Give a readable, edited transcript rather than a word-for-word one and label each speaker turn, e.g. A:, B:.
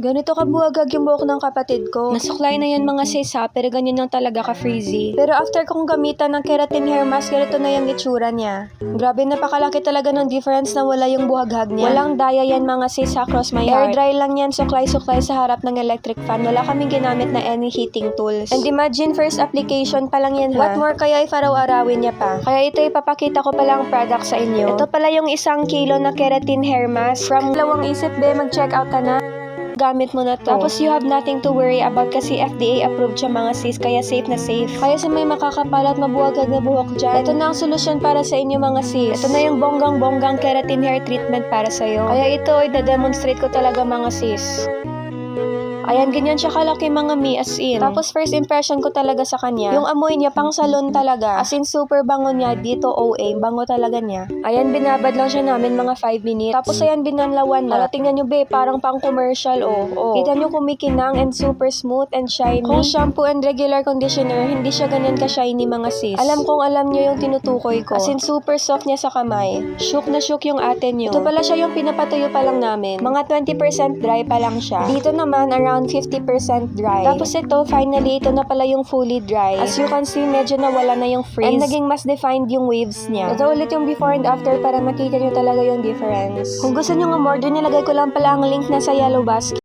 A: Ganito kabuwagag yung buhok ng kapatid ko. Nasuklay na yan mga sis ha, pero ganyan lang talaga ka-frizzy. Pero after kong gamitan ng keratin hair mask, ganito na yung itsura niya. Grabe, napakalaki talaga ng difference na wala yung buhaghag niya. Walang daya yan mga sis ha, cross my heart. Air dry lang yan, suklay-suklay sa harap ng electric fan. Wala kaming ginamit na any heating tools. And imagine, first application pa lang yan ha. What more kaya if araw-arawin niya pa? Kaya ito ipapakita ko pala ang product sa inyo. Ito pala yung 1 kilo na keratin hair mask. From Lawang Isip be, mag-check out ka na. Gamit mo na to. Tapos you have nothing to worry about kasi FDA approved siya mga sis, kaya safe na safe. Kaya sa may makakapal at mabuwagag na buhok dyan, ito na ang solusyon para sa inyo mga sis. Ito na yung bonggang-bonggang keratin hair treatment para sa'yo. Kaya ito ay dademonstrate ko talaga mga sis. Ayan, ganyan siya kalaki mga mi, as in. Tapos first impression ko talaga sa kanya, yung amoy niya pang salon talaga. As in, super bango niya, dito OA, bango talaga niya. Ayan, binabad lang siya namin mga 5 minutes. Tapos ayan, binanlawan na. Tingnan nyo be, parang pang commercial, oh. Kita nyo kumikinang and super smooth and shiny. Kung shampoo and regular conditioner, hindi siya ganyan ka-shiny mga sis. Alam kong alam nyo yung tinutukoy ko. As in, super soft niya sa kamay. Shook na shook yung ate nyo. Ito pala siya yung pinapatuyo pa lang namin. Mga 20% dry pa lang siya. Dito naman, around 50% dry. Tapos ito, finally, ito na pala yung fully dry. As you can see, medyo nawala na yung frizz. And naging mas defined yung waves niya. Ito ulit yung before and after para makita nyo talaga yung difference. Kung gusto nyo ng order, nilagay ko lang pala ang link na sa yellow basket.